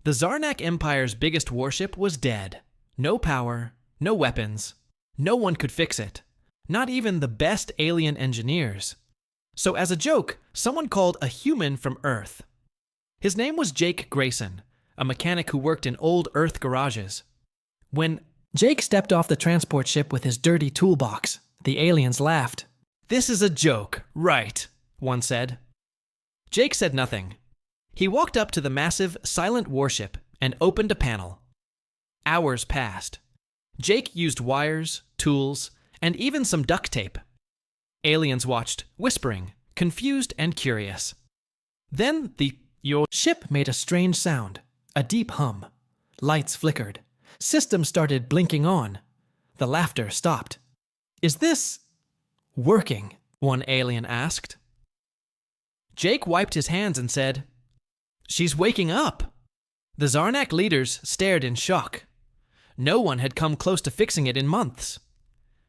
The Zarnak Empire's biggest warship was dead. No power, no weapons. No one could fix it. Not even the best alien engineers. So as a joke, someone called a human from Earth. His name was Jake Grayson, a mechanic who worked in old Earth garages. When Jake stepped off the transport ship with his dirty toolbox, the aliens laughed. "This is a joke, right?" one said. Jake said nothing. He walked up to the massive, silent warship and opened a panel. Hours passed. Jake used wires, tools, and even some duct tape. Aliens watched, whispering, confused and curious. Then your ship made a strange sound, a deep hum. Lights flickered. Systems started blinking on. The laughter stopped. "Is this working?" one alien asked. Jake wiped his hands and said, "She's waking up." The Zarnak leaders stared in shock. No one had come close to fixing it in months.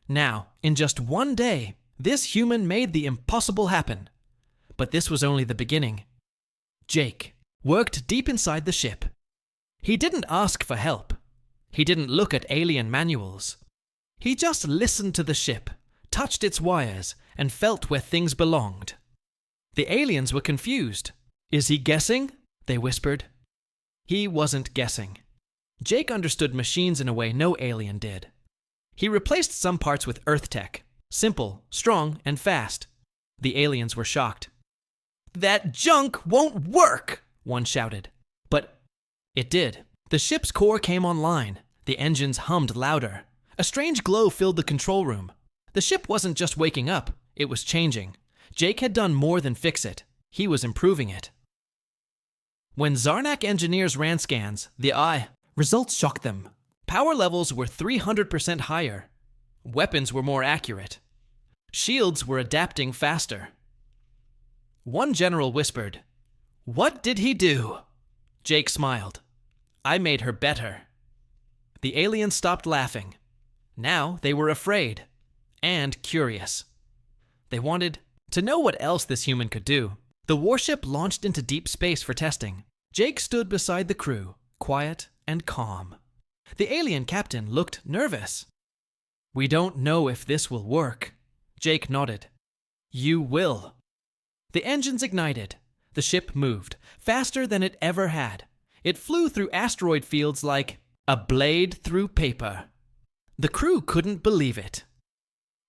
Now, in just one day, this human made the impossible happen. But this was only the beginning. Jake worked deep inside the ship. He didn't ask for help. He didn't look at alien manuals. He just listened to the ship, touched its wires, and felt where things belonged. The aliens were confused. "Is he guessing?" they whispered. He wasn't guessing. Jake understood machines in a way no alien did. He replaced some parts with Earth tech. Simple, strong, and fast. The aliens were shocked. "That junk won't work!" one shouted. But it did. The ship's core came online. The engines hummed louder. A strange glow filled the control room. The ship wasn't just waking up, it was changing. Jake had done more than fix it. He was improving it. When Zarnak engineers ran scans, results shocked them. Power levels were 300% higher. Weapons were more accurate. Shields were adapting faster. One general whispered, "What did he do?" Jake smiled. "I made her better." The aliens stopped laughing. Now they were afraid and curious. They wanted to know what else this human could do. The warship launched into deep space for testing. Jake stood beside the crew, quiet and calm. The alien captain looked nervous. "We don't know if this will work." Jake nodded. "You will." The engines ignited. The ship moved, faster than it ever had. It flew through asteroid fields like a blade through paper. The crew couldn't believe it.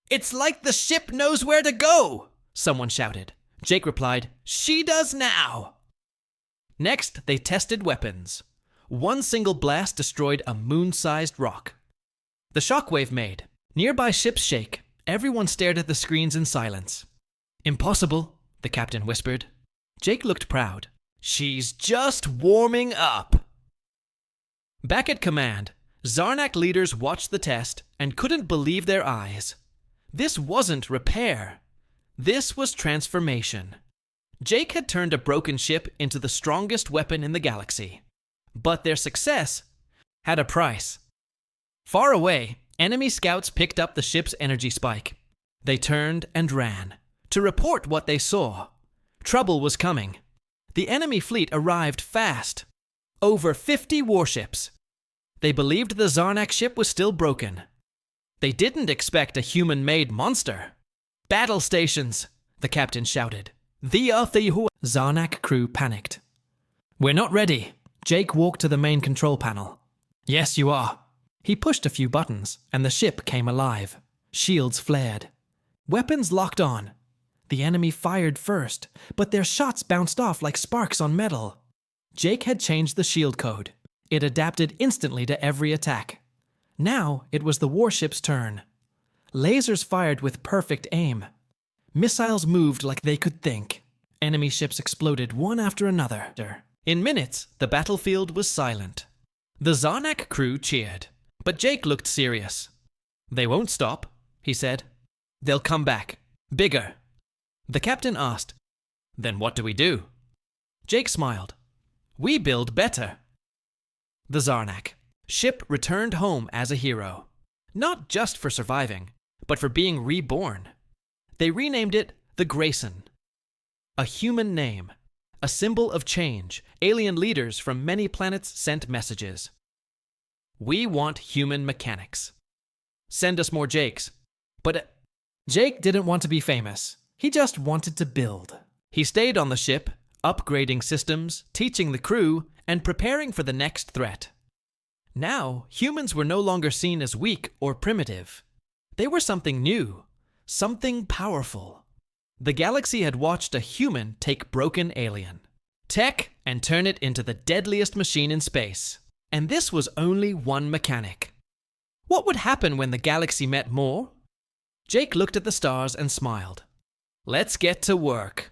"It's like the ship knows where to go!" someone shouted. Jake replied, "She does now!" Next, they tested weapons. One single blast destroyed a moon-sized rock. The shockwave made nearby ships shake. Everyone stared at the screens in silence. "Impossible," the captain whispered. Jake looked proud. "She's just warming up." Back at command, Zarnak leaders watched the test and couldn't believe their eyes. This wasn't repair. This was transformation. Jake had turned a broken ship into the strongest weapon in the galaxy. But their success had a price. Far away, enemy scouts picked up the ship's energy spike. They turned and ran to report what they saw. Trouble was coming. The enemy fleet arrived fast. Over 50 warships. They believed the Zarnak ship was still broken. They didn't expect a human-made monster. "Battle stations!" the captain shouted. "The Zarnak crew panicked. "We're not ready." Jake walked to the main control panel. "Yes, you are." He pushed a few buttons, and the ship came alive. Shields flared. Weapons locked on. The enemy fired first, but their shots bounced off like sparks on metal. Jake had changed the shield code. It adapted instantly to every attack. Now it was the warship's turn. Lasers fired with perfect aim. Missiles moved like they could think. Enemy ships exploded one after another. In minutes, the battlefield was silent. The Zarnak crew cheered, but Jake looked serious. "They won't stop," he said. "They'll come back. Bigger." The captain asked, "Then what do we do?" Jake smiled. "We build better." The Zarnak ship returned home as a hero. Not just for surviving, but for being reborn. They renamed it the Grayson. A human name. a symbol of change. Alien leaders from many planets sent messages. We want human mechanics. Send us more Jakes. But Jake didn't want to be famous. He just wanted to build. He stayed on the ship, upgrading systems, teaching the crew, and preparing for the next threat. Now, humans were no longer seen as weak or primitive. They were something new, something powerful. The galaxy had watched a human take broken alien tech and turn it into the deadliest machine in space. And this was only one mechanic. What would happen when the galaxy met more? Jake looked at the stars and smiled. Let's get to work.